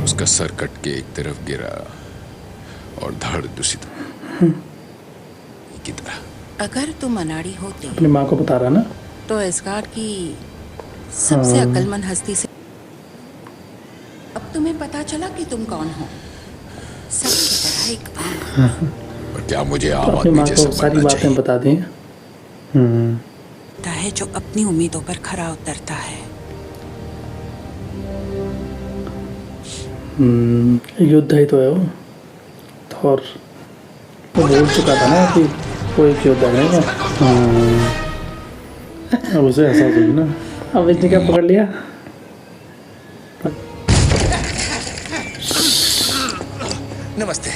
उसका sir cut के एक तरफ गिरा और धड़ दूसरी की तरह। अगर तुम अनाड़ी होते अपनी माँ को बता रहा ना, तो एस्गार्ड की सबसे अक्लमंद हस्ती से अब तुम्हें पता चला कि तुम कौन हो। सबकी तरह एक आम और क्या मुझे आम अपनी आदमी माँ जैसा को सारी बनना बातें चाहिए? बता दी। होता है जो अपनी उम्मीदों पर खरा उतरता है। युद्ध ही तो है वो। थॉर वो बोल चुका था ना कि वो एक योद्धा है क्या। अब उसे एहसास होगी ना। अब इसने क्या पकड़ लिया। नमस्ते।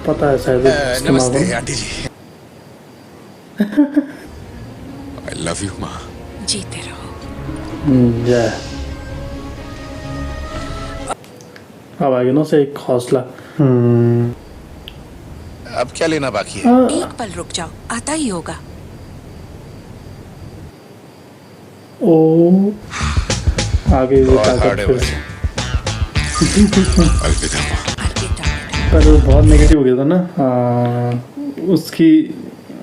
पता है शायद उसके माँ नमस्ते को। Aunty ji. I love you माँ। जीते रहो। जय। अब आगे ना उसे एक हौसला। अब क्या लेना बाकी है? एक पल रुक जाओ, आता ही होगा। ओ आगे भी बहुत ताकत हार्ड है फिर भाई। से। अलविदा माँ। अलविदा। पर वो बहुत नेगेटिव हो गया था ना। उसकी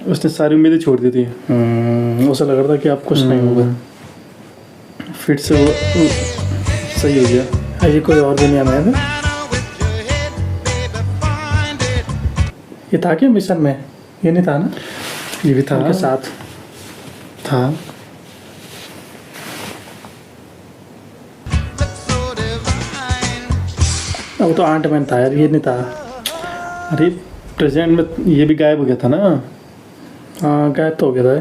उसने सारी उम्मीदें छोड़ दी थी। उसे लग रहा था कि अब कुछ नहीं होगा। फिर से वो सही हो गया। अजय कोई और दुनिया में है। ये था क्या मिशन में? ये नहीं था ना? ये भी था उनके साथ था। अब तो आंट मैन था यार, ये नहीं था। अरे प्रेजेंट में ये भी गायब हो गया था ना। हाँ गायब तो हो गया था ये।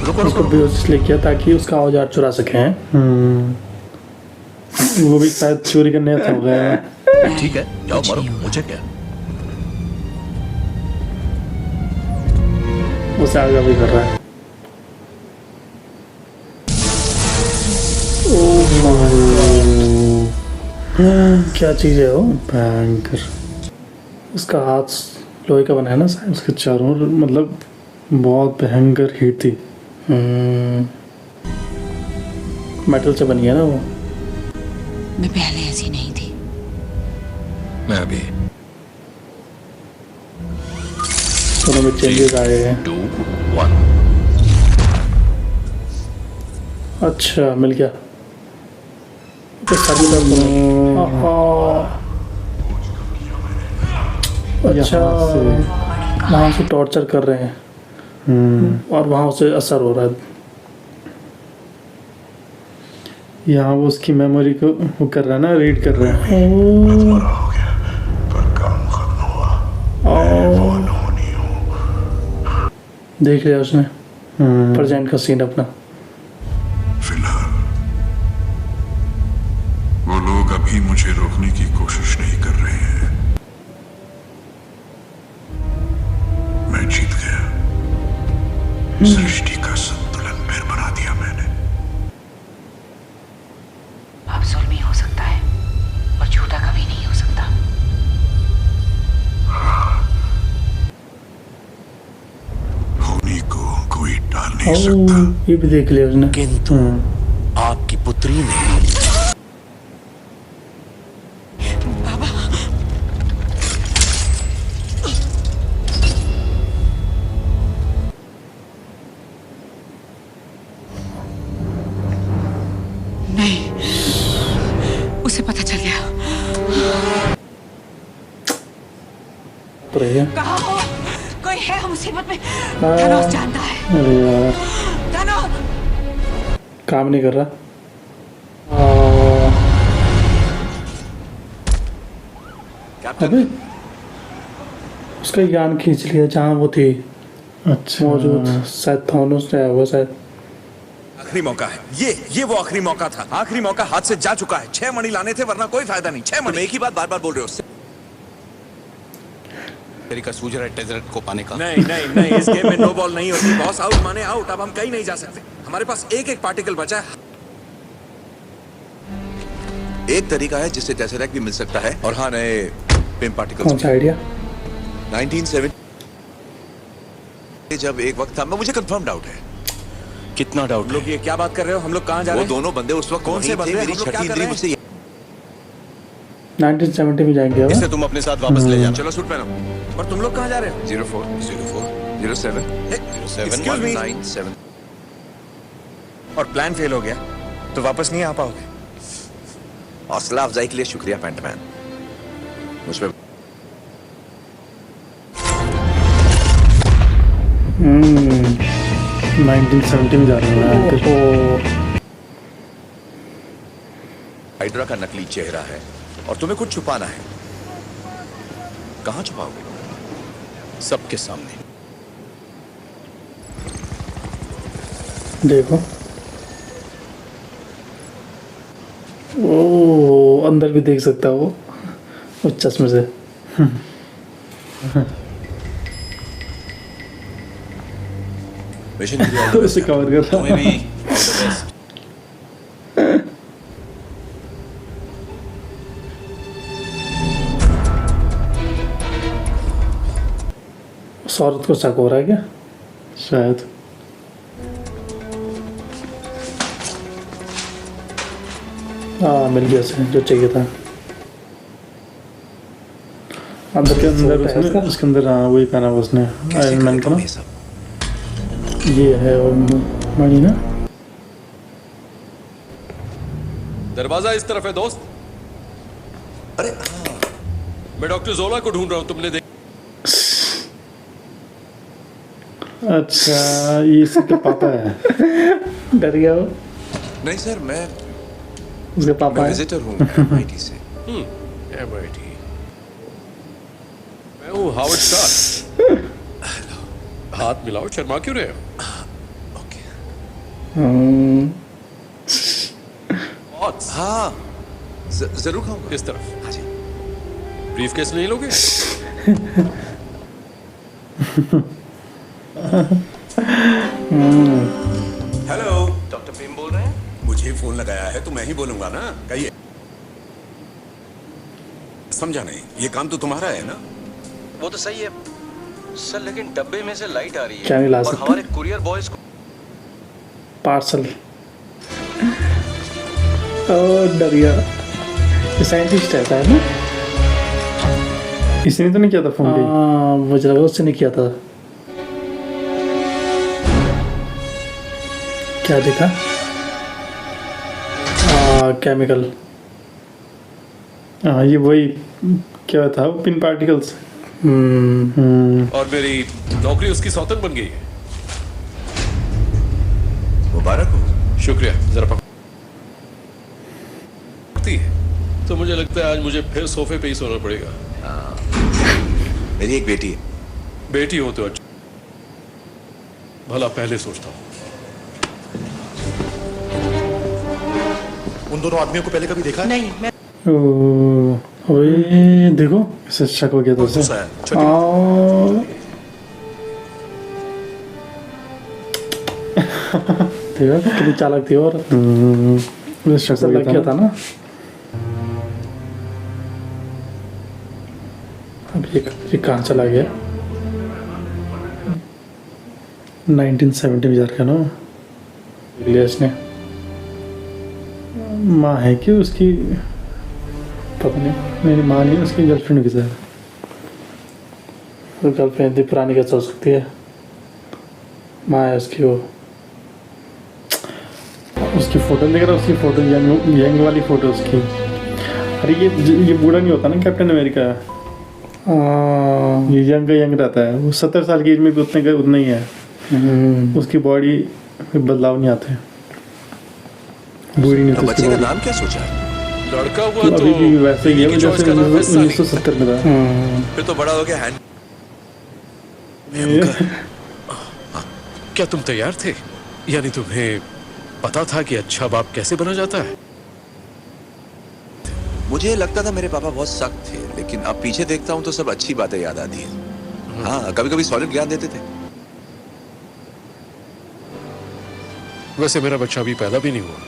वो उसको बेहोश इसलिए किया ताकि उसका औजार चुरा सकें। वो भी शायद चोरी करने था हो गया। ठीक है, जाओ मरो, मुझे क्या। उसे आगे भी कर रहा है। क्या चीज़ है वो? भयंकर। उसका हाथ लोहे का बना है ना शायद। उसके चारों ओर मतलब बहुत भयंकर हीट थी। मेटल से बनी है ना वो। मैं पहले ऐसी नहीं थी। मैं भी। दोनों में चेंजेस आए हैं। 2, 1। अच्छा मिल गया। तो सभी तरफ अच्छा वहाँ से टॉर्चर कर रहे हैं और वहाँ उसे असर हो रहा है। यहाँ वो उसकी मेमोरी को वो कर रहा है ना, रीड कर रहा है। देख लिया उसने प्रेजेंट का सीन अपना। फिलहाल वो लोग अभी मुझे रोकने की कोशिश नहीं कर रहे हैं। मैं जीत गया। सृष्टि का संतुलन फिर बना दिया मैंने। अब जुल्मी हो सकता है और झूठा कभी नहीं हो सकता। होनी को कोई टाल नहीं सकता। ये भी देख लिया उसने। किंतु आपकी पुत्री ने नहीं, उसे पता चल गया। तो रही है। कहाँ हो? कोई है मुसीबत में। धनोस जानता है। अरे यार धनोस। काम नहीं कर रहा। अबे उसका ज्ञान खींच लिया जहाँ वो थी अच्छा मौजूद। शायद थॉनोस ने आया हुआ शायद। आखिरी मौका है। ये वो आखिरी मौका था। आखिरी मौका हाथ से जा चुका है। 6 मणि लाने थे, वरना कोई फायदा नहीं। 6 मणि। एक ही बात बार बार बोल रहे हो उससे। तरीका सूझ रहा है टेजरेट को पाने का। नहीं नहीं नहीं, इस गेम में नो बॉल नहीं होती। बॉस आउट माने आउट। अब हम कहीं नहीं जा सकते। हमारे पास एक एक पार्टिकल बचा है। एक तरीका है जिससे टेसरेक्ट भी मिल सकता है। और हाँ, नए पिम पार्टिकल्स। कौन सा आइडिया? 1970 जब एक वक्त था, मुझे कंफर्म डाउट है कितना डाउट लोग ये क्या बात कर रहे हो? हम लोग कहाँ जा रहे वो हैं? दोनों बंदे उस वक्त कौन से वहीं थे, बंदे? मेरी हम लोग क्या छठी कर इंद्री रहे हैं? मुझसे 1970 में जाएंगे अब। इसे तुम अपने साथ वापस ले जाना। चलो सूट पहनो। और तुम लोग कहाँ जा रहे हो? 04 07 Excuse me? 07 और प्लान फेल हो गया तो वापस नहीं आ पाओगे। हौसला अफजाई के लिए शुक्रिया पेंटमैन। मुझ पे 1970 में जा रहे हैं। हाइड्रा का नकली चेहरा है और तुम्हें कुछ छुपाना है। कहाँ छुपाओगे? सबके सामने। देखो, ओ अंदर भी देख सकता है वो उस चश्मे से। मिशन के लिए all the best उसे यार। कवर कर रहा तुम्हें भी ऑल द बेस्ट। उस औरत को शक हो रहा है क्या? शायद। हाँ, मिल गया उसे जो चाहिए था। अंदर उसके के अंदर अंदर है इसका? उसके अंदर हाँ वही पहना हुआ उसने आयरन मैन का ना। ये सब ये है और मणि ना। दरवाजा इस तरफ है दोस्त। अरे मैं डॉक्टर जोला को ढूंढ रहा हूँ, तुमने देख। अच्छा, ये इसके पापा है। डर गया वो, नहीं सर, मैं उसके पापा है। विजिटर हूँ MIT से। MIT। मैं हूँ हावर्ड स्टार। हाथ मिलाओ, शर्मा क्यों रहे हो? ओके। हम्म, Odds। हाँ, जरूर खाऊंगा। इस तरफ। हाँ जी। ब्रीफकेस नहीं लोगे? हेलो, डॉक्टर प्रेम बोल रहे हैं? मुझे फोन लगाया है तो मैं ही बोलूंगा ना। कहिए। समझा नहीं, ये काम तो तुम्हारा है ना? वो तो सही है सर, लेकिन डब्बे में से लाइट आ रही क्या नहीं ला है और सकते? हमारे कुरियर बॉयज को पार्सल। ओ डर गया। ये साइंटिस्ट रहता है ना? इसने तो नहीं किया था फोन पे। हाँ, मुझे लगा उससे नहीं किया था। क्या देखा? केमिकल। हाँ ये वही क्या था वो पिन पार्टिकल्स। और मेरी नौकरी उसकी सौतन बन गई है। मुबारक हो। शुक्रिया। जरा पकड़ती है तो मुझे लगता है आज मुझे फिर सोफे पे ही सोना पड़ेगा। मेरी एक बेटी है। बेटी हो तो अच्छा, भला पहले सोचता हूँ। उन दोनों आदमियों को पहले कभी देखा है? नहीं, मैं ओ ओए देखो इसे शक हो गया था उसे। गुस्सा है। छोटी आ, देखा कितनी चालाक थी और उसे शक ऐसा हो लग गया गया था था ना। अब ये कहाँ चला गया? 1970 में जा रखा ना। लिया इसने। माँ है कि उसकी पता नहीं। मेरी माँ नहीं उसकी गर्लफ्रेंड के साथ। तो गर्लफ्रेंड इतनी पुरानी कैसे हो सकती है? माँ है उसकी वो। उसकी फोटो देख रहा उसकी फोटो यंग वाली फोटो उसकी। अरे ये बूढ़ा नहीं होता ना कैप्टन अमेरिका। ये यंग रहता है वो 70 साल की एज में भी उतना ही है। उसकी बॉडी में बदलाव नहीं आते। बूढ़ी नहीं तो होती बच्चे उसकी का body। नाम क्या सोचा? लड़का हुआ तो तो अभी भी वैसे ही है की जैसे choice का नाम है सनी। 1970 में था। फिर तो बड़ा हो गया हैंड। क्या तुम तैयार थे? यानी तुम्हें पता था कि अच्छा बाप कैसे बना जाता है? मुझे लगता था मेरे पापा बहुत सख्त थे, लेकिन अब पीछे देखता हूँ तो सब अच्छी बातें याद आती हैं। हाँ, कभी कभी सॉलिड ज्ञान देते थे। वैसे मेरा बच्चा अभी पैदा भी नहीं हुआ,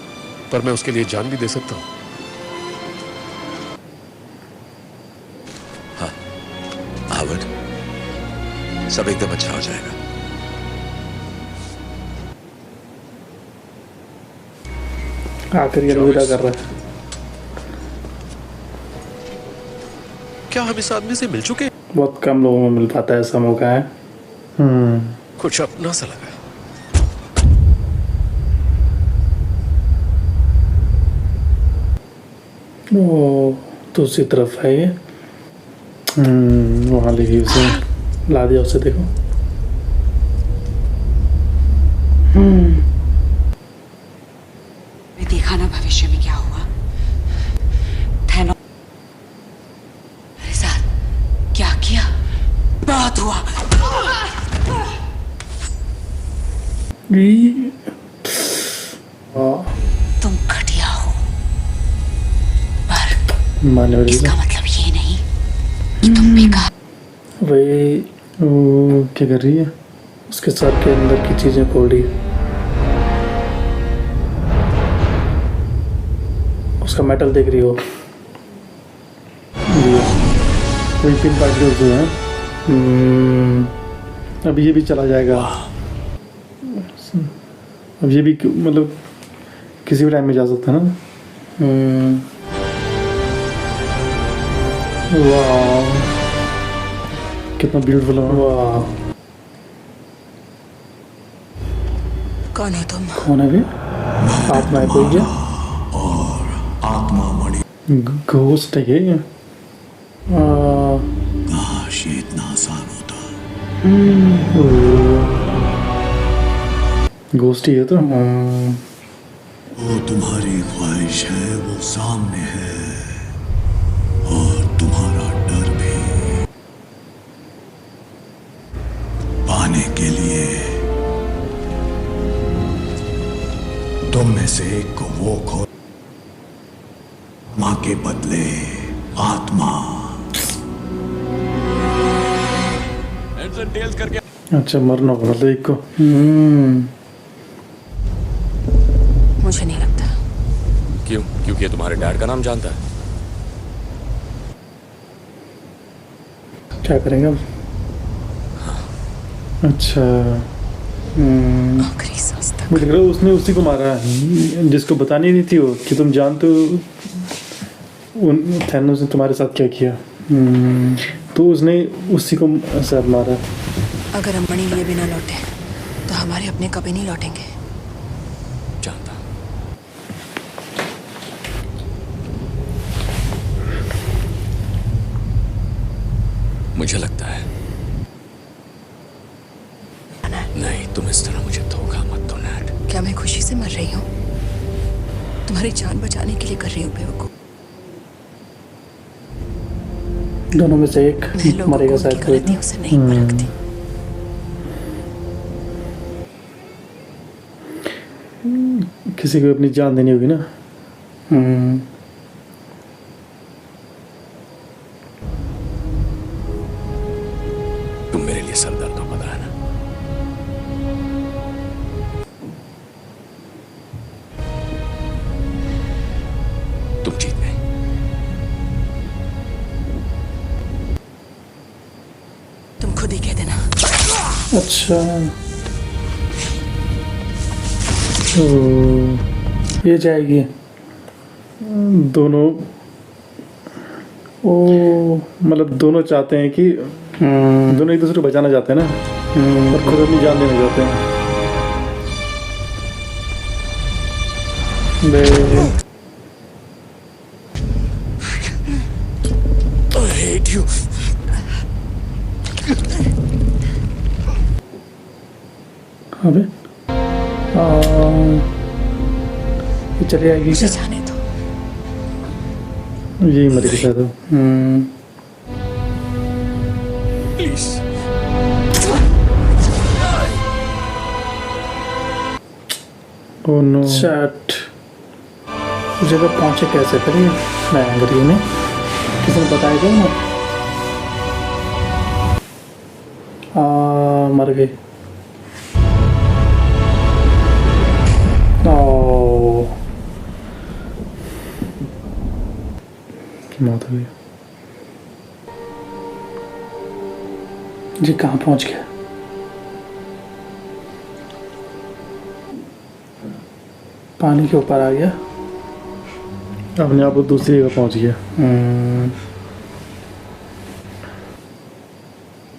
पर मैं उसके लिए जान भी दे सकता हूँ। हाँ, हावर्ड, सब एकदम अच्छा हो जाएगा। आखिर ये अलविदा कर रहा है। क्या हम इस आदमी से मिल चुके हैं? बहुत कम लोगों में मिल पाता है ऐसा मौका है। कुछ अपना सा लगा। ओ तो उसी तरफ है ये। वहाँ लेगी उसे, ला दिया उसे, देखो। देखा ना भविष्य में क्या हुआ। थैनो मेरे साथ क्या किया, बहुत हुआ। तुम घटिया हो, पर माने वाली इसका मतलब ये नहीं कि तुम बेकार। भाई वो क्या कर रही है? उसके सर के अंदर की चीजें खोल रही है। उसका मेटल देख रही हो। वही पिन पार्टिकल्स जो है। अब ये भी चला जाएगा। अब ये भी मतलब किसी भी टाइम में जा सकता है ना। वाह कितना ब्यूटीफुल है। वाह, कौन हो तुम? कौन है भी? आत्मा है कोई क्या? आत्मा मणि घोस्ट है ये। काश ये इतना आसान होता। घोस्ट ही है तो। वो तुम्हारी ख्वाहिश है, वो सामने है, और तुम्हारा डर भी। पाने के लिए तुम में से एक को वो खो, मां के बदले आत्मा। अच्छा मरना होगा मतलब एक को। मुझे नहीं लगता। क्यों? क्योंकि ये तुम्हारे डैड का नाम जानता है। क्या करेंगे अब? अच्छा आखिरी सांस तक। मुझे लग रहा है उसने उसी को मारा है जिसको बतानी नहीं थी वो कि तुम जानते हो उन थैनोस ने तुम्हारे साथ क्या किया। तो उसने उसी को साथ मारा। अगर हम मणि लिए बिना लौटे तो हमारे अपने कभी नहीं लौटेंगे। जानता। मुझे लगता है नहीं, तुम इस तरह मुझे धोखा मत दो नैट। क्या मैं खुशी से मर रही हूँ? तुम्हारी जान बचाने के लिए कर रही हूँ बेवकूफ। दोनों में से एक मैं लोगों मरेगा को शायद उनकी कोई। गलतियों से नहीं भड़कती। किसी को अपनी जान देनी होगी ना। तुम मेरे लिए सरदर्द हो, पता है ना। तुम जीत गए। तुम खुद ही कह देना। अच्छा तो ये जाएगी दोनों। ओ मतलब दोनों चाहते हैं कि दोनों एक दूसरे को बचाना चाहते हैं ना, और खुद अपनी जान देना चाहते हैं। I hate you. अबे ये चली आएगी मुझे क्या? जाने दो। यही मरेगी शायद। Please. Oh no. चैट जगह पहुंचे कैसे करिए? मैं अंग्रेजी में किसी ने बताया क्या ना? मर गई। मौत हो गई। जी कहाँ पहुंच गया? पानी के ऊपर आ गया। अपने आप वो दूसरी जगह पहुंच गया।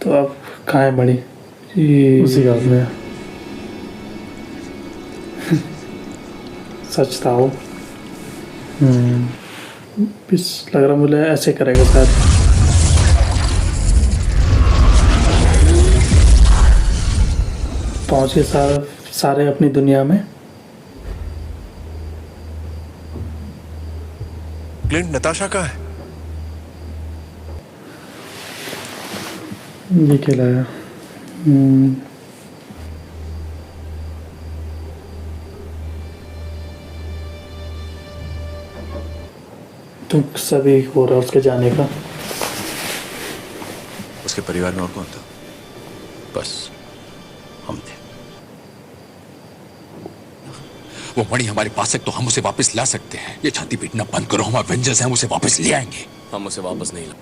तो अब कहाँ है बड़ी? उसी हाथ में। सच था वो। इस लग रहा मुझे ऐसे करेगा शायद। पहुंच गए सारे अपनी दुनिया में। क्लिंट नताशा का है। ये खिलाया। तो सभी हो रहा उसके जाने का। उसके परिवार में और कौन था? बस हम थे। वो मणि हमारे पास है तो हम उसे वापस ला सकते हैं। ये छाती पीटना बंद करो, हम एवेंजर्स हैं, हम उसे वापस ले आएंगे। हम उसे वापस नहीं ला।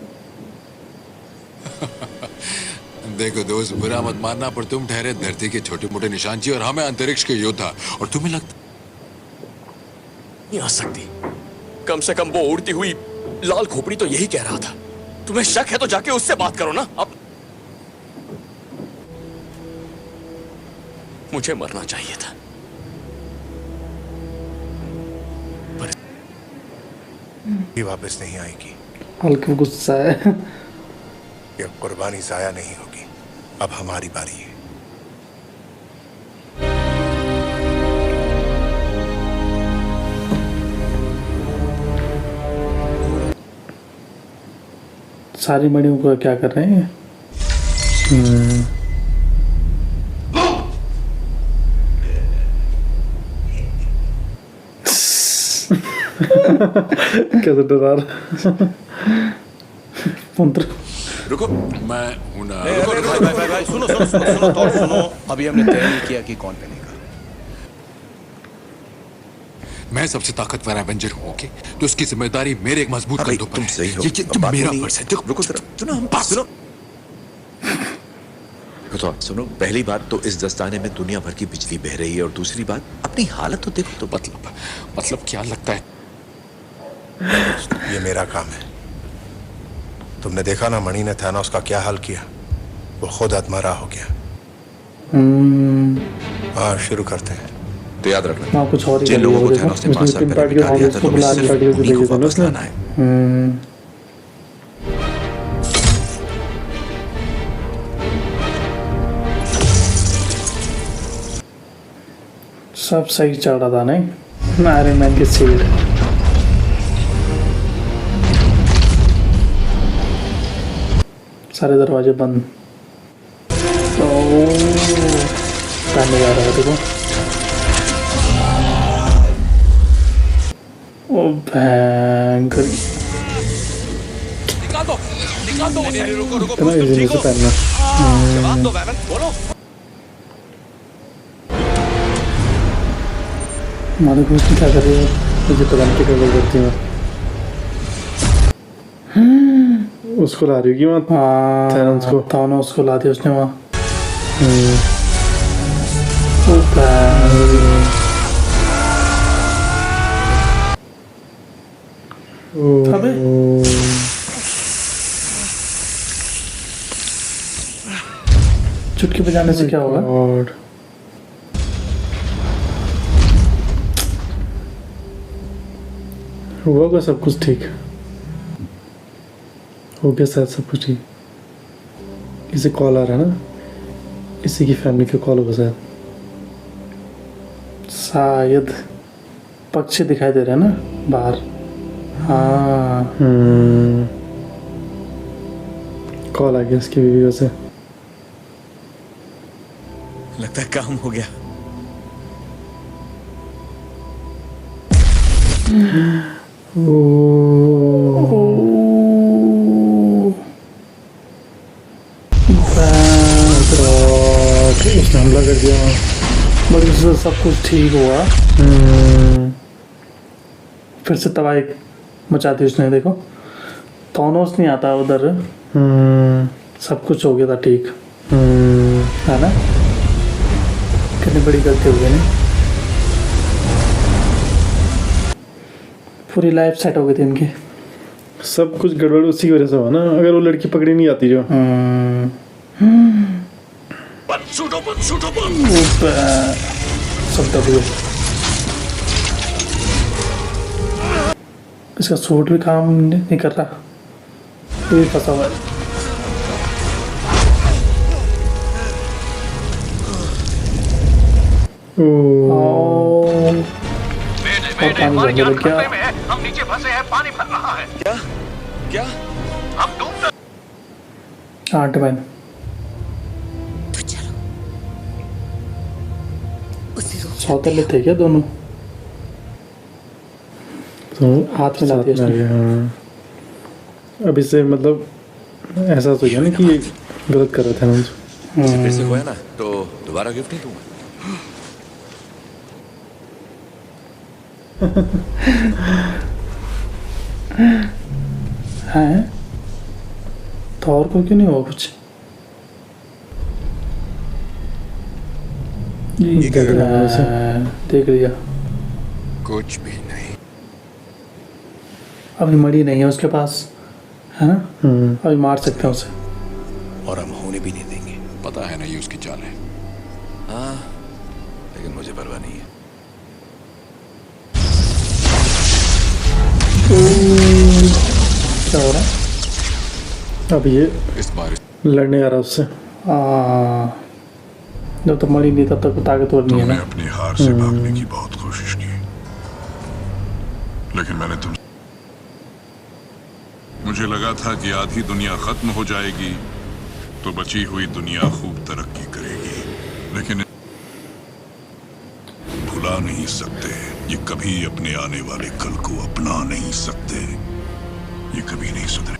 देखो दोस्त, बुरा मत मानना, पर तुम ठहरे धरती के छोटे मोटे निशानची और हमें अंतरिक्ष के योद्धा। और तुम्हें लगता नहीं आ सकती। कम से कम वो उड़ती हुई लाल खोपड़ी तो यही कह रहा था। तुम्हें शक है तो जाके उससे बात करो ना। अब मुझे मरना चाहिए था, पर ये वापस नहीं आएगी। हल्का गुस्सा है। ये कुर्बानी जाया नहीं होगी। अब हमारी बारी है। सारी मणियों को क्या कर रहे हैं? कैसे डरा रहा। मंत्र रुको, मैं हूं ना। भाई, सुनो। अभी हमने तय नहीं किया कि कौन बनेगा। मैं सबसे ताकतवर एवेंजर हूं, ओके? तो उसकी जिम्मेदारी मेरे एक मजबूत भाई, कंधों पर तुम है। सही हो। ये अब बात मेरा नहीं- फर्ज है। देखो, रुको जरा, सुनो हम बात सुनो। तो सुनो, पहली बात तो इस दस्ताने में दुनिया भर की बिजली बह रही है, और दूसरी बात अपनी हालत तो देखो। तो मतलब क्या लगता है? ये मेरा काम है। तुमने देखा ना मणि ने थानोस का क्या हाल किया। वो खुद आत्मारा हो गया। हाँ, शुरू करते हैं। तो याद रखना, हाँ, कुछ और ही जिन लोगों को करेगा, थानोस ने देखो। 5 साल उसने पहले तीन मिटा दिया था, पार्टियों तुम्हें को सिर्फ बुला उन्हीं को दिया वापस था लाना है। सब सही चल रहा था नहीं? आयरन मैन की सीट। सारे दरवाजे बंद। तो टाइम आ रहा है देखो। ओ भयंकर। निकाल दो उसे। रुको इतना इजी नहीं से पहनना। जवाब दो वैमन, बोलो। हमारे कुछ क्या कर रही है? मुझे पता नहीं क्या करती हूँ। उसको ला रही होगी वहाँ। थैनोस को। थानोस को ला दिया उसने वहाँ। अबे चुटकी बजाने से क्या होगा? और होगा सब कुछ ठीक। हो गया शायद सब कुछ ठीक। किसी कॉल आ रहा है ना, इसी की फैमिली का कॉल होगा शायद। शायद पक्षी दिखाई दे रहे हैं ना बाहर। हाँ, कॉल आ गया इसकी वीडियो से। लगता है काम हो गया। उसने हमला कर दिया बट उससे सब कुछ ठीक हुआ। फिर से तबाही मचा दी उसने। देखो थानोस नहीं आता उधर। सब कुछ हो गया था ठीक, है ना? कितनी बड़ी गलती हो गई नहीं? पूरी लाइफ सेट हो गई थी इनकी। सब कुछ गड़बड़ उसी की वजह से हुआ ना, अगर वो लड़की पकड़ी नहीं आती जो। सब दब गए। इसका सूट भी काम नहीं कर रहा, ये फंसा हुआ है। हम नीचे फंसे हैं, पानी भर रहा है। क्या क्या हम डूब आंटमैन तो चलो उसे रोक सौतेले थे क्या दोनों? तो हाथ में ला दिया उसने। हाँ। अब इससे मतलब एहसास हो गया ना कि ये गलत कर रहे थे ना। फिर से खोया ना तो दोबारा गिफ्ट नहीं दूंगा। हैं तो और को क्यों नहीं हुआ कुछ? ये क्या कर रहा है वैसे? देख लिया। कुछ भी नहीं। अभी मड़ी नहीं है उसके पास, है ना? अभी मार सकते हैं उसे। और हम होने भी नहीं देंगे। पता है ना ये उसकी चाल है। हाँ लेकिन मुझे परवाह नहीं है। क्या हो रहा है? अब ये इस बार लड़ने आ रहा उससे। जब तक मरी नहीं तब तक ताकतवर नहीं है तुमने ना। अपनी हार से भागने की बहुत कोशिश की, लेकिन मुझे लगा था कि आधी दुनिया खत्म हो जाएगी तो बची हुई दुनिया खूब तरक्की करेगी, लेकिन भुला नहीं सकते, ये कभी अपने आने वाले कल को अपना नहीं सकते, ये कभी नहीं सुधरे।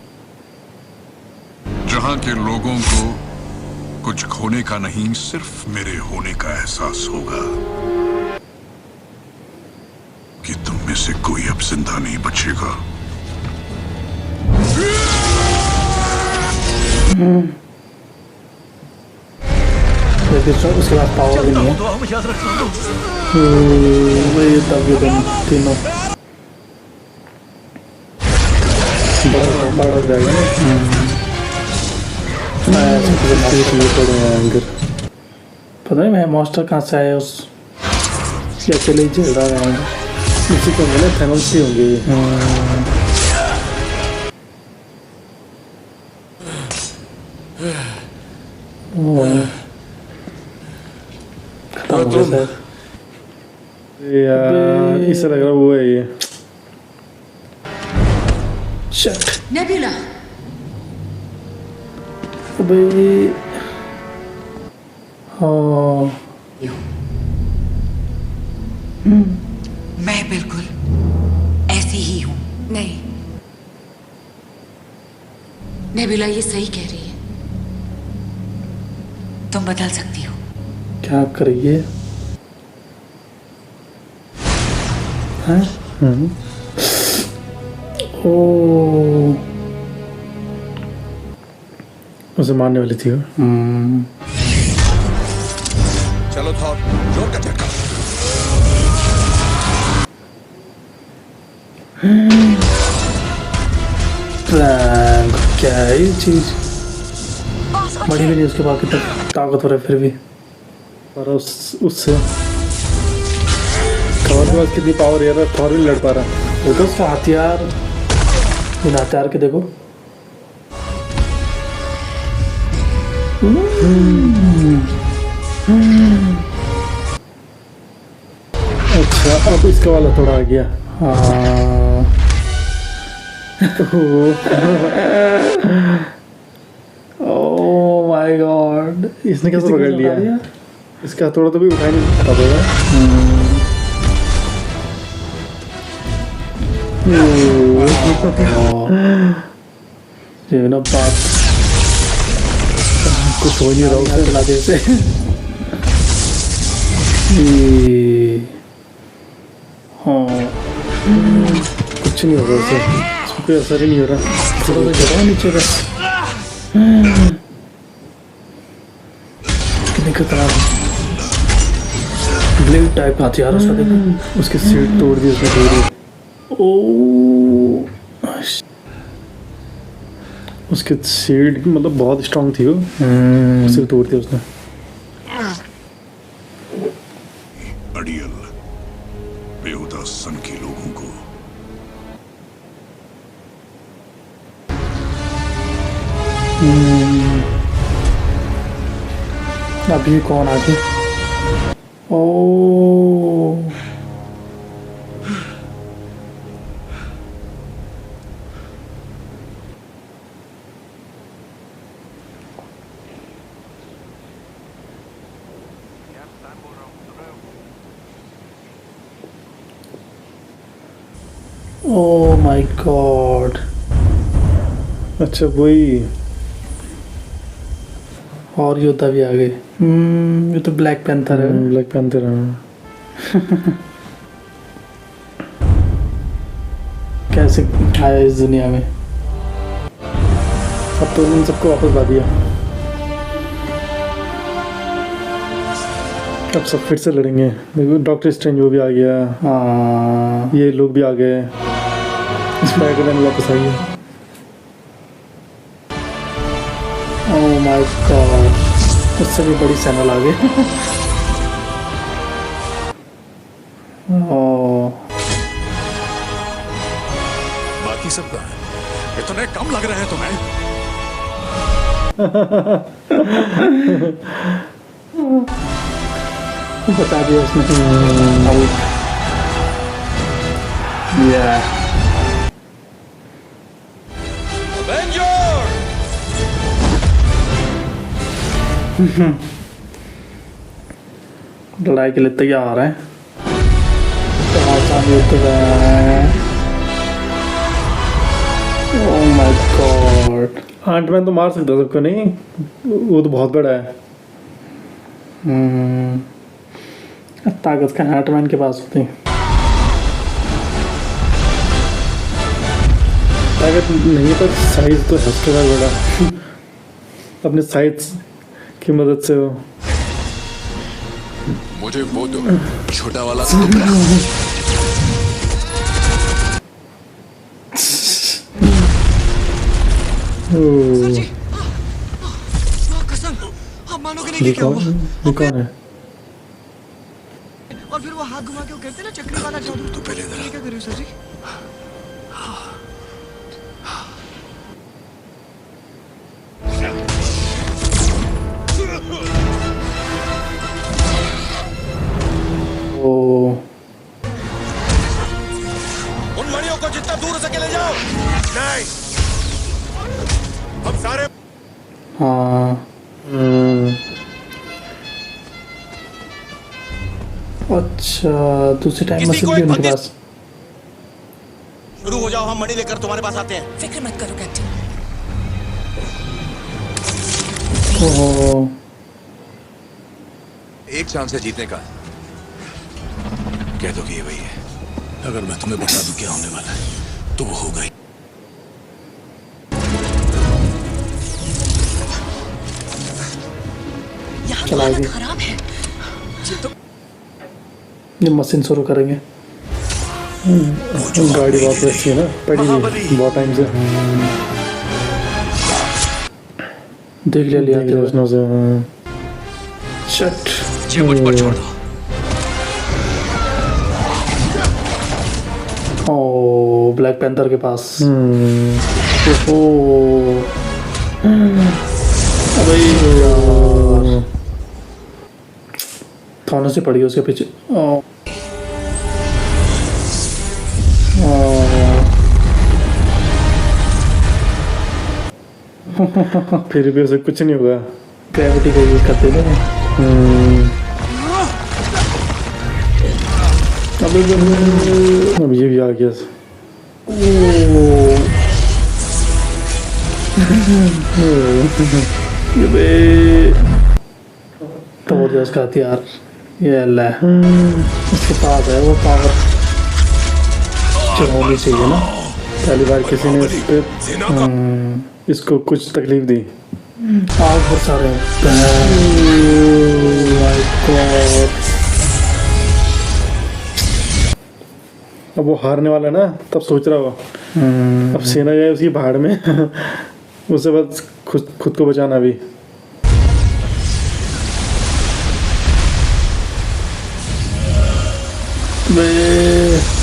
जहां के लोगों को कुछ खोने का नहीं, सिर्फ मेरे होने का एहसास होगा कि तुम में से कोई अब जिंदा नहीं बचेगा। उसके बाद पावर भी नहीं है। वही तब ये तीनों बड़ा हो जाएगा ना। पता नहीं मैं मास्टर कहाँ से आया उस अकेले ही झेल रहा है। इसी को मिले थैनोस ही होंगे। खत्म हो गया सर। यार इससे लग रहा वो है ये। शिट। नेबुला अबे हाँ मैं बिल्कुल ऐसी ही हूँ। नहीं नेबुला ये सही कह रही है, तुम बदल सकती हो। क्या करिए? हैं? ओ उसे मारने वाली थी वो। चलो थॉर, जोर का झटका। प्लान क्या है ये चीज? बड़ी भी नहीं उसके बाकी तक ताकतवर है फिर भी। और उससे थॉर के पास कितनी पावर है, थॉर भी लड़ पा रहा है। देखो उसका हथियार, बिना हथियार के देखो। अच्छा अब इसका वाला थोड़ा आ गया। हाँ ओह माय गॉड, इसने कैसे पकड़ लिया? इसका थोड़ा तो भी उठा नहीं पाएगा। ये ना बात कुछ हो नहीं रहा उससे। चला दे से। हाँ कुछ नहीं हो रहा उसे, उसको कोई असर ही नहीं हो रहा। थोड़ा सा जगह नीचे बस। कितनी खतरनाक ब्लेड टाइप का हथियार उसका देखो। उसकी सीट तोड़ दी उसने पूरी। ओ उसके शील्ड मतलब बहुत स्ट्रांग थी वो, उसे तोड़ दिया उसने। अड़ियल बेहुदा सन के लोगों को अभी कौन आगे? ओ ओ माय गॉड। अच्छा वही और योद्धा भी आ गए। ये तो ब्लैक पैंथर है। ब्लैक पैंथर है। कैसे आया इस दुनिया में? अब तो उन सबको वापस ला दिया, अब सब फिर से लड़ेंगे। देखो डॉक्टर स्ट्रेंज वो भी आ गया, हाँ ये लोग भी आ गए, स्पाइडरमैन वापस आई है। ओह माय गॉड, उससे भी बड़ी चैनल आ गई। ओह बाकी सब कहाँ है? इतने कम लग रहे हैं तुम्हें? बता दिया उसने। या लड़ाई के लिए तैयार है। ओह माय गॉड, आंटमैन तो मार सकता सबको, नहीं वो तो बहुत बड़ा है। ताकत का आंटमैन के पास होती। ताकत नहीं पर साइज तो है उसके पास बड़ा। अपने साइज की मदद से वो मुझे वो दो छोटा वाला टुकड़ा। कसम आप मानोगे नहीं कि क्या हुआ। ये कौन है? और फिर वो हाथ घुमा के वो कहते ना चक्री वाला जादू। तो पहले ये क्या कर रहे हो सर जी? उन मणियों को जितना दूर हो सके ले जाओ। नहीं, हम सारे हाँ अच्छा, दूसरी टाइम मशीन भी उनके पास। शुरू हो जाओ, हम मणि लेकर तुम्हारे पास आते हैं। फिक्र मत करो कैप्टन। ओह एक चांस है जीतने का, कह दो कि ये वही है। अगर मैं तुम्हें बता दूं क्या होने वाला है तो वो होगा ही। यहाँ चला हालत गई। खराब है। ये मशीन शुरू करेंगे। गाड़ी बहुत अच्छी है ना, पड़ी हुई बहुत टाइम से। देख लिया उसने उसे। शट, ये मुझ पर छोड़ दो। ओ ब्लैक पैंथर के पास। ओहो अबे यार, थानोस से पड़ी उसके पीछे। फिर भी उसे कुछ नहीं होगा। ग्रेविटी का यूज करते थे। अब ये भी आ गया। तोड़ दिया उसका हथियार। ये अल्लाह, उसके पास है वो पावर जो होनी चाहिए ना। पहली बार किसी ने इस पे इसको कुछ तकलीफ दी। आग बहुत सारे अब वो हारने वाला है ना, तब सोच रहा होगा अब सेना जाए उसकी भाड़ में उससे बस खुद को बचाना भी।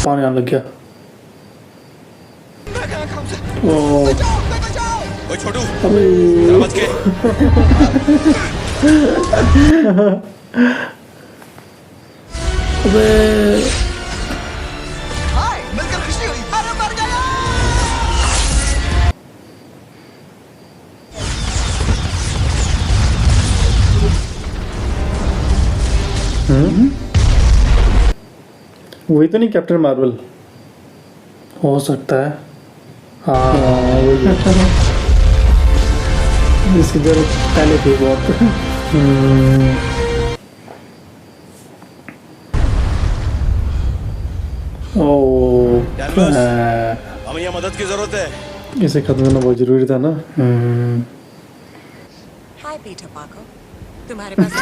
पानी आने लग गया। ओ ओए छोटू बच के। अबे हाय मिलकर खुशी हुई। अरे मर गया। वही तो नहीं कैप्टन मार्वल? हो सकता है। हाँ वही है। इसकी जरूरत पहले थी बहुत। ओ हमें यहाँ मदद की जरूरत है। इसे खत्म करना बहुत जरूरी था ना। हाय पीटर पार्कर, तुम्हारे पास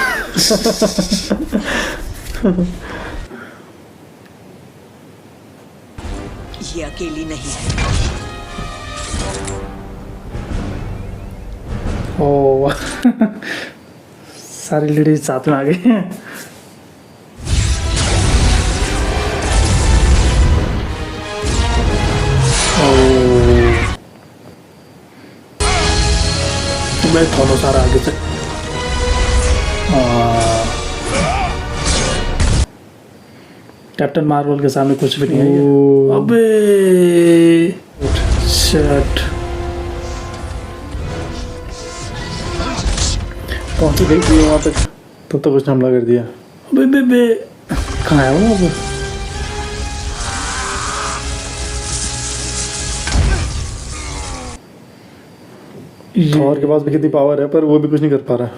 ये अकेली नहीं है। ओ सारी लेडीज साथ में आ गई। मैं थोड़ा सारा आगे से कैप्टन मार्वल के सामने कुछ भी नहीं है ये। अबे शट पहुंच गई थी वहाँ तक, तब तक उसने हमला कर दिया। अबे बे बे कहाँ है वो अब? थॉर के पास भी कितनी पावर है पर वो भी कुछ नहीं कर पा रहा।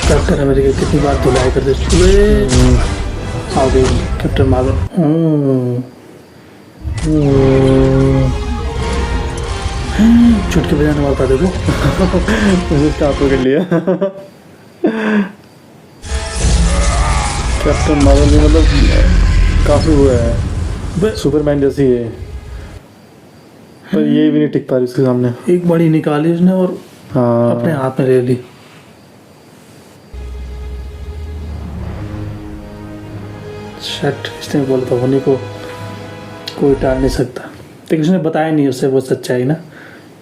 कैप्टन अमेरिका कितनी बार धुलाई कर देते आ गई कैप्टन मार्वल। चुटकी बजाने वाला था देखो। उसका हाथ पकड़ लिया। कैप्टन मार्वल भी मतलब काफी हुआ है, सुपरमैन जैसी है, पर ये भी नहीं टिक पा रही उसके सामने। एक बड़ी निकाली उसने और हाँ अपने हाथ में ले ली। शट इसने बोला था होने को कोई टाल नहीं सकता, लेकिन उसने बताया नहीं उससे वो सच्चाई ना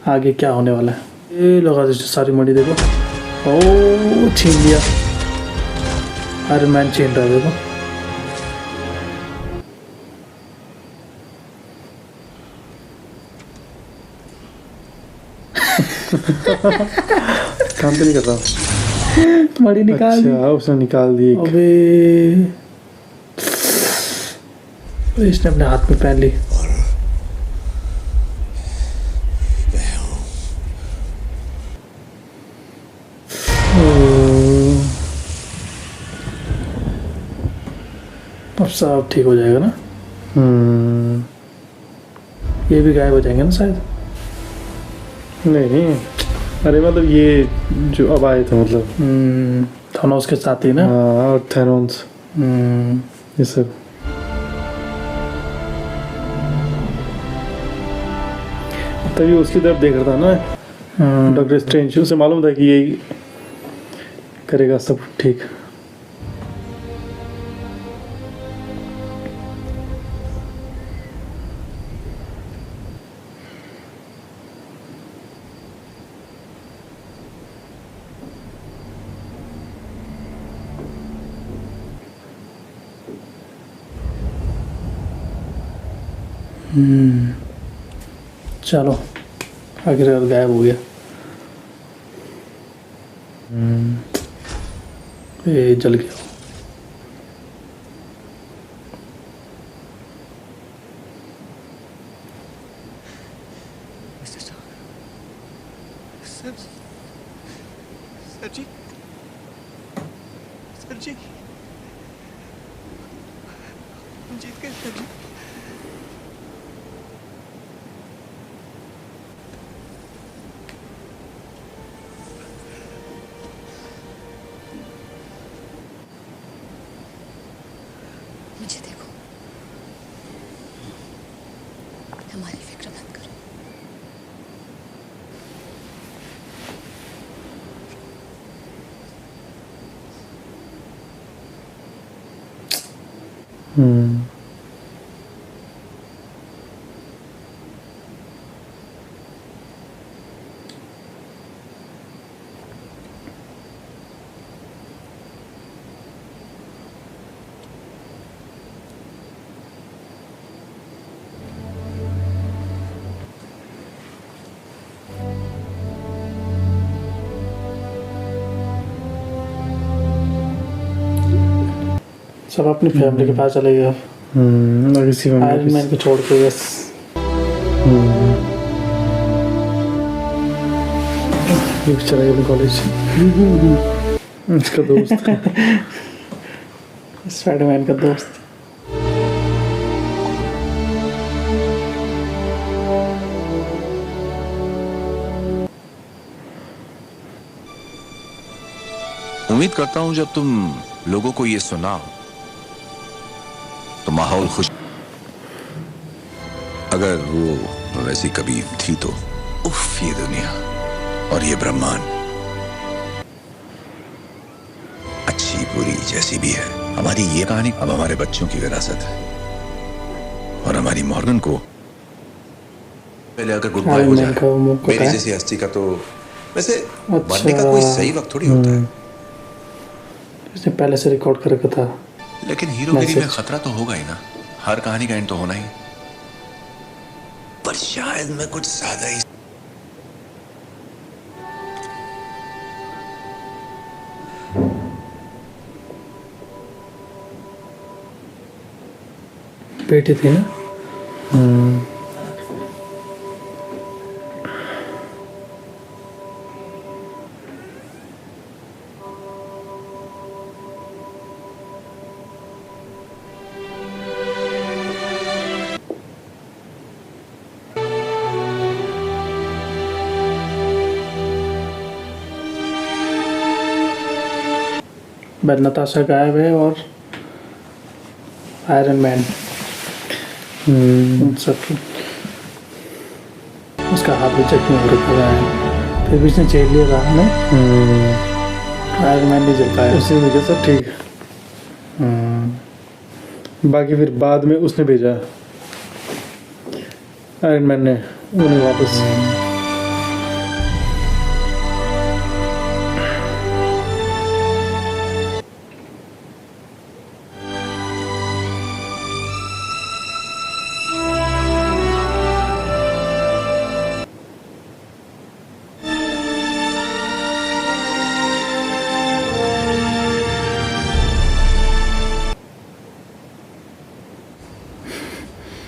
आगे क्या होने वाला है। ये लगा दे सारी मणि देखो। ओ छीन लिया, आयरन मैन छीन रहा है देखो। काम तो नहीं कर रहा। मणि निकाल दी। अच्छा उसने निकाल दी। अबे इसने अपने हाथ में पहन ली। अब सब ठीक हो जाएगा ना। ये भी गायब हो जाएंगे ना शायद। नहीं अरे मतलब ये जो अब आए थे मतलब थॉनोस के साथ ही ना। हाँ और थैनोस ये सब। तभी उसकी तरफ देख रहा था ना डॉक्टर स्ट्रेंज, उसे मालूम था कि यही करेगा सब ठीक। चलो आखिर गायब हो गया। ये जल गया। सर जी, सर जी, हम जीत गए सर जी। मुझे देखो, हमारी फिक्र मत करो। सब अपनी फैमिली के पास चले गए। और इसी में आयरन मैन को छोड़ के बस। ये चला गया कॉलेज। इसका दोस्त स्पाइडरमैन का दोस्त। उम्मीद करता हूं जब तुम लोगों को ये सुनाओ तो माहौल खुश। अगर वो वैसी कभी थी तो उफ, ये दुनिया और ये ब्रह्मांड अच्छी बुरी जैसी भी है, हमारी ये कहानी अब हमारे बच्चों की विरासत है। और हमारी मॉर्गन को पहले अगर गुड बाय हो जाए मेरी जैसी हस्ती का, तो वैसे मरने का कोई सही वक्त थोड़ी होता है। इसने पहले से रिकॉर्ड कर रखा था। लेकिन हीरोगिरी में खतरा तो होगा ही ना, हर कहानी का एंड तो होना ही। पर शायद मैं कुछ ज्यादा ही बेटी थी ना। नताशा गायब है और आयरन मैन सबकी उसका हाथ भी जख्मी हो रखा है, फिर भी उसने झेल लिया राह में। आयरन मैन नहीं झेल पाया, उसी वजह से ठीक है। बाकी फिर बाद में उसने भेजा आयरन मैन ने उन्हें वापस।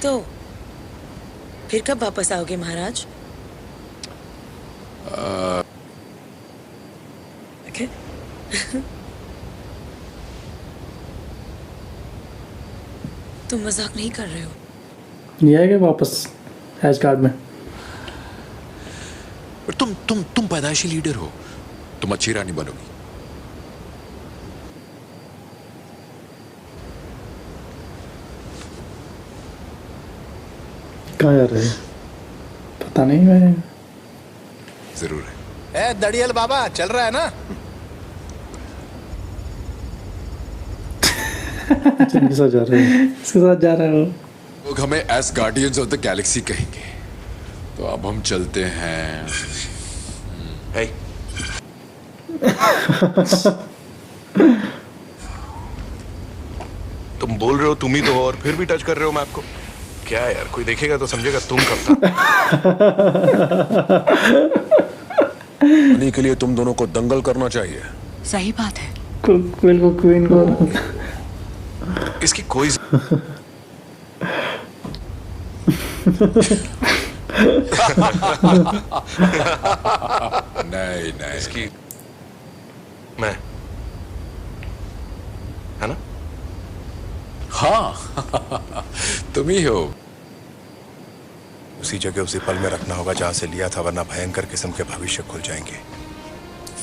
तो फिर कब वापस आओगे महाराज? Okay. तुम मजाक नहीं कर रहे हो? नहीं आएगा वापस एस्गार्ड में। पर तुम पैदाइशी लीडर हो, तुम अच्छी रानी बनोगी। कहाँ जा रहे हैं? पता नहीं, मैं जरूर है। दड़ियल बाबा चल रहा है ना? इनके साथ जा रहे हैं। इसके साथ जा रहे हो। लोग हमें S guardians of the Galaxy कहेंगे, तो अब हम चलते हैं। hey. तुम बोल रहे हो तुम ही तो हो और फिर भी टच कर रहे हो मैप को। क्या यार, कोई देखेगा तो समझेगा तुम कब था। उन्हीं के लिए तुम दोनों को दंगल करना चाहिए। सही बात है। क्वीन को इसकी कोई नहीं इसकी मैं है ना? हाँ तुम ही हो। उसी जगह उसी पल में रखना होगा जहां से लिया था, वरना भयंकर किस्म के भविष्य खुल जाएंगे।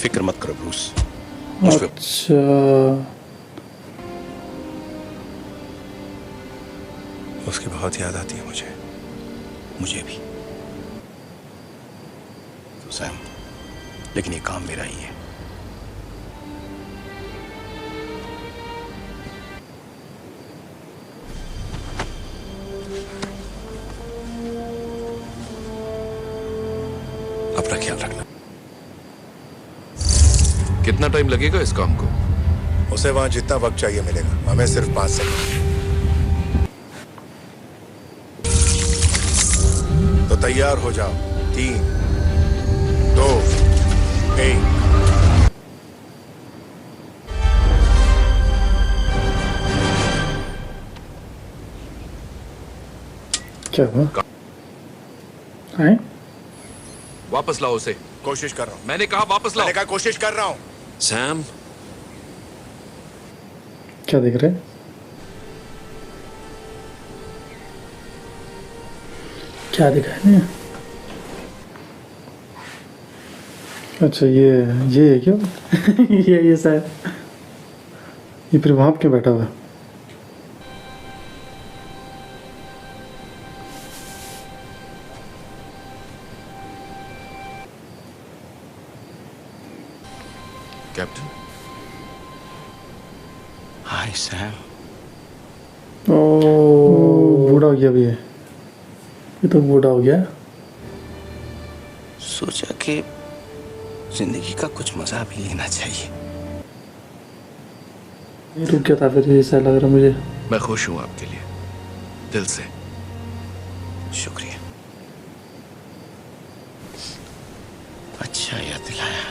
फिक्र मत करो ब्रूस। अच्छा उसकी बहुत याद आती है मुझे। मुझे भी। तो सैम, लेकिन ये काम मेरा ही है। अपना ख्याल रखना। कितना टाइम लगेगा इस काम को? उसे वहां जितना वक्त चाहिए मिलेगा, हमें सिर्फ 5 सेकंड। तो तैयार हो जाओ। 3, 2, 1। क्या हुआ? हैं? वापस लाओ उसे। कोशिश कर रहा हूं। मैंने कहा वापस लाओ। मैंने कहा कोशिश कर रहा हूं। सैम, क्या देख रहे हैं? क्या दिखा है? अच्छा ये है क्या? ये शायद ये फिर वहां पे क्यों बैठा हुआ है? कैप्टन। हाय सैम। ओ बूढ़ा हो गया अभी ये तो बूढ़ा हो गया। सोचा कि जिंदगी का कुछ मजा भी लेना चाहिए। रुक गया था फिर, ऐसा लग रहा मुझे। मैं खुश हूं आपके लिए, दिल से। शुक्रिया, अच्छा याद दिलाया।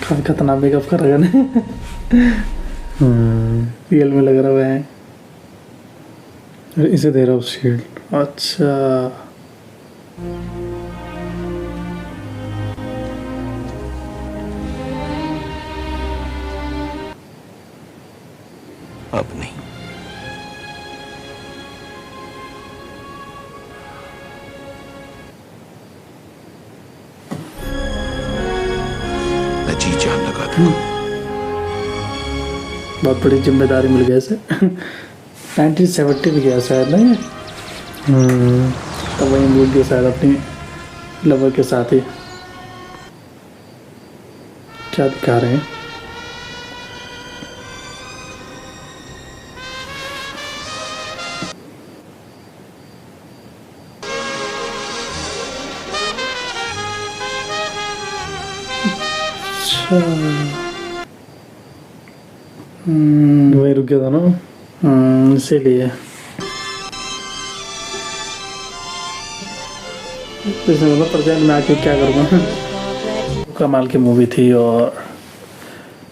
काफी खतरनाक मेकअप कर रहा है। रियल में लग रहा है। इसे दे रहा हूँ शील्ड। अच्छा अब नहीं। मैं जी जान लगा था। बहुत बड़ी जिम्मेदारी मिल गई इसे। 1970 भी गया शायद ना ये। तब वहीं मिल गया शायद अपनी लवर के साथ ही। क्या दिखा रहे हैं? अच्छा वहीं रुक गया था ना। इसीलिए इसने बोला प्रेजेंट में आके क्या करूँगा। कमाल की मूवी थी और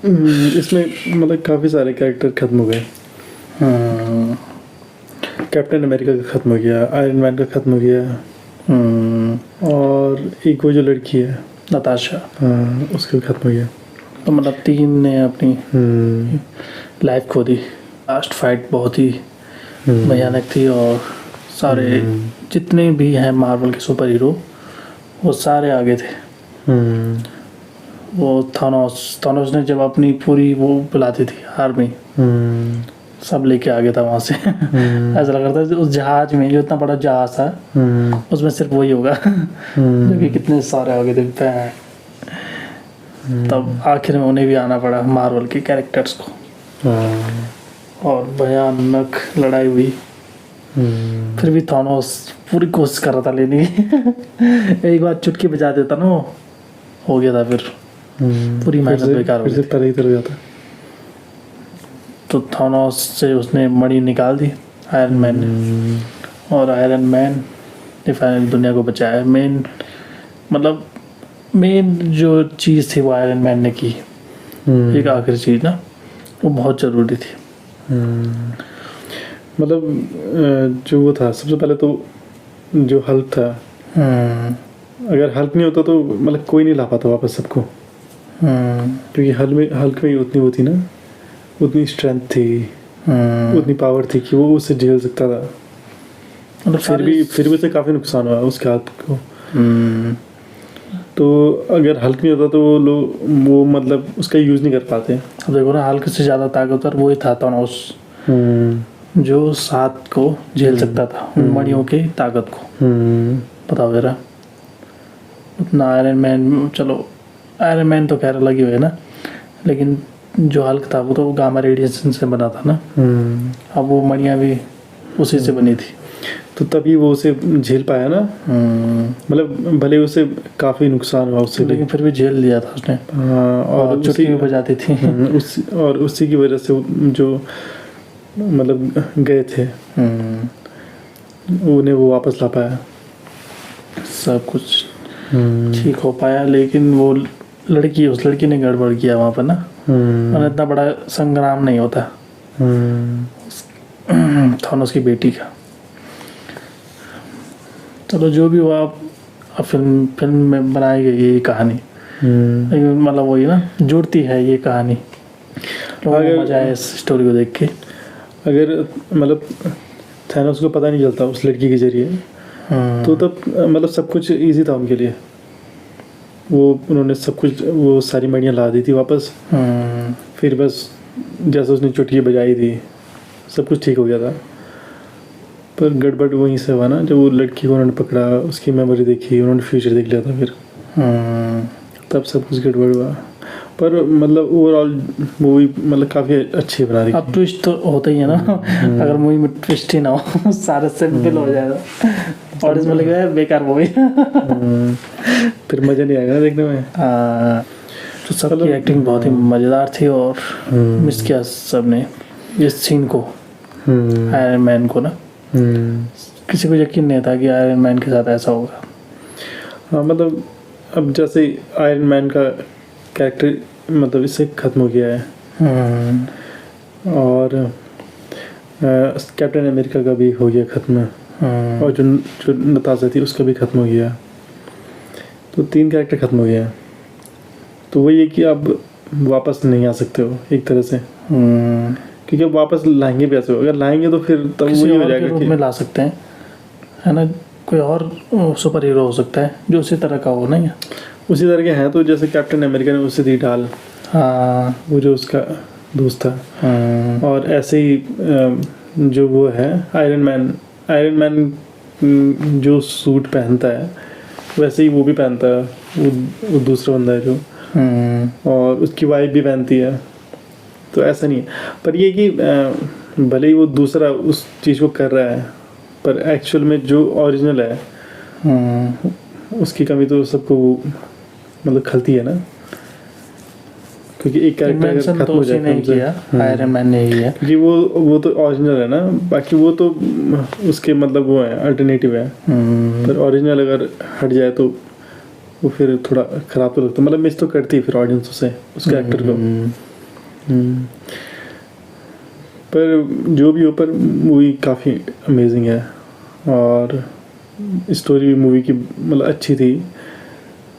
इसमें मतलब काफ़ी सारे कैरेक्टर खत्म हो गए। कैप्टन अमेरिका का खत्म हो गया, आयरन मैन का खत्म हो गया और एक वो जो लड़की है नताशा, उसका भी खत्म हो गया। तो मतलब 3 ने अपनी लाइफ खो दी। लास्ट फाइट बहुत ही भयानक थी और सारे जितने भी हैं मार्वल के सुपर हीरो वो सारे आगे थे। वो थानोस ने जब अपनी पूरी वो बुलाती थी आर्मी, सब लेके आ गया था वहाँ से। ऐसा लग रहा था उस जहाज में, जो इतना बड़ा जहाज था उसमें सिर्फ वही होगा। जो कि कितने सारे आ गए थे। तब आखिर में उन्हें भी आना पड़ा मार्वल के कैरेक्टर्स को और भयानक लड़ाई हुई। फिर भी थानोस पूरी कोशिश कर रहा था लेने की। एक बार चुटकी बजा देता ना, हो गया था फिर पूरी मेहनत बेकार हो गई थी। तो थानोस से उसने मणि निकाल दी आयरन मैन ने, और आयरन मैन ने फाइनली दुनिया को बचाया। मेन जो चीज़ थी वो आयरन मैन ने की। एक आखिरी चीज़ ना, वो बहुत ज़रूरी थी। मतलब जो वो था सबसे पहले तो जो हल्क था, अगर हल्क नहीं होता तो मतलब कोई नहीं ला पाता वापस सबको। क्योंकि हल्क में उतनी वो थी ना, उतनी स्ट्रेंथ थी, उतनी पावर थी कि वो उसे झेल सकता था। मतलब फिर भी उसे काफ़ी नुकसान हुआ उसके हाथ को। तो अगर हल्क नहीं होता तो वो लोग वो मतलब उसका यूज़ नहीं कर पाते। अब देखो ना, हल्क से ज़्यादा ताकतवर वही था थानोस, जो 7 को झेल सकता था उन मणियों की ताकत को। बताओ जरा, उतना आयरन मैन, चलो आयरन मैन तो खैर अलग ही है ना, लेकिन जो हल्क था वो तो गामा रेडिएशन से बना था ना। अब वो मणियाँ भी उसी से बनी थी, तो तभी वो उसे झेल पाया ना। मतलब भले उसे काफ़ी नुकसान हुआ उससे, लेकिन फिर भी झेल लिया था उसने। और चुटकी भी बजाती थी। और उसी की वजह से जो मतलब गए थे उन्हें वो वापस ला पाया, सब कुछ ठीक हो पाया। लेकिन वो लड़की, उस लड़की ने गड़बड़ किया वहाँ पर ना, और इतना बड़ा संग्राम नहीं होता थानोस की बेटी का। चलो जो भी हुआ, अब फिल्म में बनाई गई ये कहानी, लेकिन मतलब वही ना, जुड़ती है ये कहानी, लोगों को मजा आया इस स्टोरी को देख के। अगर मतलब थानोस को पता नहीं चलता उस लड़की के जरिए, तो तब मतलब सब कुछ इजी था उनके लिए। वो उन्होंने सब कुछ, वो सारी मणियाँ ला दी थी वापस, फिर बस जैसे उसने चुटकी बजाई थी सब कुछ ठीक हो गया था। पर गड़बड़ वहीं से हुआ ना, जब वो लड़की को उन्होंने पकड़ा, उसकी मेमोरी देखी, उन्होंने फ्यूचर देख लिया था, फिर तब सब कुछ गड़बड़ हुआ। पर मतलब ओवरऑल मूवी मतलब काफ़ी अच्छी बना रही। अब ट्विस्ट तो होता ही है ना। अगर मूवी में ट्विस्ट ही ना हो, सारे सिंपल हो जाएगा और इसमें लगे बेकार मूवी, फिर मज़ा नहीं आएगा देखने में। तो सबकी एक्टिंग बहुत ही मज़ेदार थी, और मिस किया सबने इस सीन को, आयरन मैन को ना। किसी को यकीन नहीं था कि आयरन मैन के साथ ऐसा होगा। हाँ, मतलब अब जैसे आयरन मैन का कैरेक्टर मतलब इससे ख़त्म हो गया है, और कैप्टन अमेरिका का भी हो गया ख़त्म, और जो नताशा थी उसका भी ख़त्म हो गया। तो 3 कैरेक्टर ख़त्म हो गया। तो वही है कि अब वापस नहीं आ सकते हो एक तरह से, क्योंकि अब वापस लाएंगे भी ऐसे, अगर लाएंगे तो फिर तब वही हो जाएगा कि में ला सकते हैं, है ना। कोई और सुपर हीरो हो सकता है जो उसी तरह का हो, नहीं है उसी तरह के हैं। तो जैसे कैप्टन अमेरिका ने उससे दी ढाल, वो जो उसका दोस्त था, और ऐसे ही जो वो है आयरन मैन जो सूट पहनता है वैसे ही वो भी पहनता है, वो दूसरा बंदा है जो, और उसकी वाइफ भी पहनती है। तो ऐसा नहीं है, पर ये कि भले ही वो दूसरा उस चीज़ को कर रहा है, पर एक्चुअल में जो ओरिजिनल है उसकी कमी तो सबको मतलब खलती है ना, क्योंकि एक कैरेक्टर खत्म हो जाता है, आयरन मैन ने ही है, क्योंकि वो तो ओरिजिनल है ना, बाकी वो तो उसके मतलब वो है अल्टरनेटिव है। पर ओरिजिनल अगर हट जाए तो वो फिर थोड़ा ख़राब तो लगता है, मतलब मिस तो करती है फिर ऑडियंस उसे, उस कैरेक्टर को। पर जो भी हो, पर मूवी काफ़ी अमेजिंग है, और स्टोरी भी मूवी की मतलब अच्छी थी।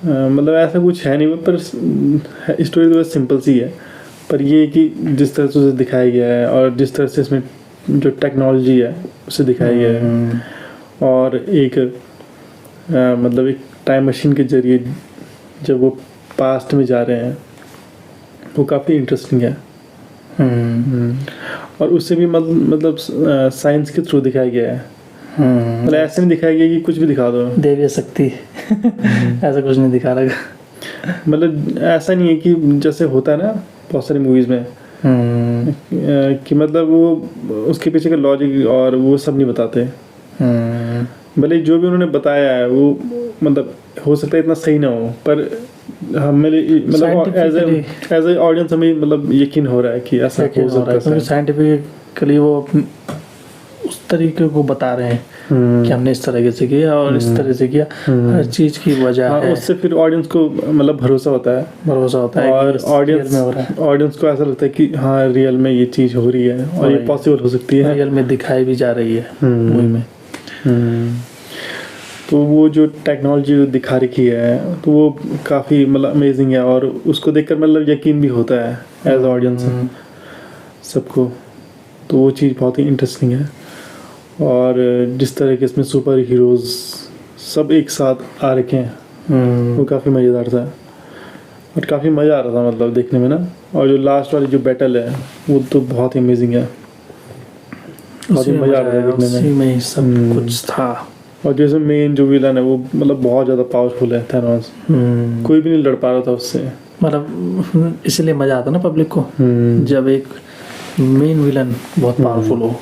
मतलब ऐसा कुछ है नहीं, पर स्टोरी तो बस सिंपल सी है। पर ये कि जिस तरह से उसे दिखाया गया है, और जिस तरह से इसमें जो टेक्नोलॉजी है उसे दिखाया गया है, और एक मतलब एक टाइम मशीन के जरिए जब वो पास्ट में जा रहे हैं, वो काफ़ी इंटरेस्टिंग है। और उससे भी मतलब साइंस के थ्रू दिखाया गया है, मतलब ऐसे नहीं दिखाया गया कि कुछ भी दिखा दो, देवी शक्ति ऐसा कुछ नहीं दिखा रहा। मतलब ऐसा नहीं है कि जैसे होता है ना बहुत सारी मूवीज़ में, कि मतलब वो उसके पीछे का लॉजिक और वो सब नहीं बताते। भले जो भी उन्होंने बताया है वो मतलब हो सकता है इतना सही ना हो, पर हमें मतलब एज ए ऑडियंस हमें मतलब यकीन हो रहा है कि ऐसा हो सकता है, क्योंकि साइंटिफिकली वो उस तरीके को बता रहे हैं कि हमने इस तरीके से किया और इस तरह से किया, हर चीज़ की वजह है। उससे फिर ऑडियंस को मतलब भरोसा होता है, और ऑडियंस को ऐसा लगता है कि हाँ रियल में ये चीज़ हो रही है और ये पॉसिबल हो सकती है, रियल में दिखाई भी जा रही है मूवी में। तो वो जो टेक्नोलॉजी दिखा रखी है तो वो काफ़ी मतलब अमेजिंग है, और उसको देखकर मतलब यकीन भी होता है एज ऑडियंस सबको। तो वो चीज़ बहुत ही इंटरेस्टिंग है, और जिस तरह के इसमें सुपर हीरोज़ सब एक साथ आ रखे हैं वो काफ़ी मज़ेदार था और काफ़ी मज़ा आ रहा था मतलब देखने में ना। और जो लास्ट वाली जो बैटल है वो तो बहुत ही अमेजिंग है, बहुत ही मज़ा आ रहा है देखने उसी में ही सब कुछ था। और जैसे मेन जो विलन है वो मतलब बहुत ज़्यादा पावरफुल है थैनोस, कोई भी नहीं लड़ पा रहा था उससे। मतलब इसलिए मज़ा आता ना पब्लिक को, जब एक मेन विलन बहुत पावरफुल हो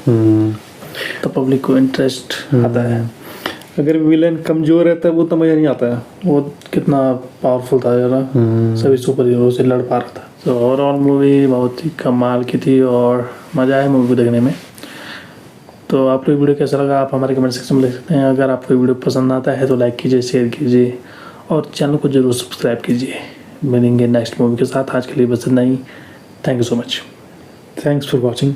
तो पब्लिक को इंटरेस्ट आता है। अगर विलन कमज़ोर रहता है वो तो मज़ा नहीं आता है। वो कितना पावरफुल था जरा, सभी सुपर हीरो से लड़ पा रहा था। तो ओवरऑल मूवी बहुत ही कमाल की थी और मज़ा आया मूवी देखने में। तो आपको वीडियो कैसा लगा आप हमारे कमेंट सेक्शन में लिख सकते हैं। अगर आपको वीडियो पसंद आता है तो लाइक कीजिए, शेयर कीजिए और चैनल को ज़रूर सब्सक्राइब कीजिए। मिलेंगे नेक्स्ट मूवी के साथ। आज के लिए बस इतना ही। Thank you so much. Thanks for watching.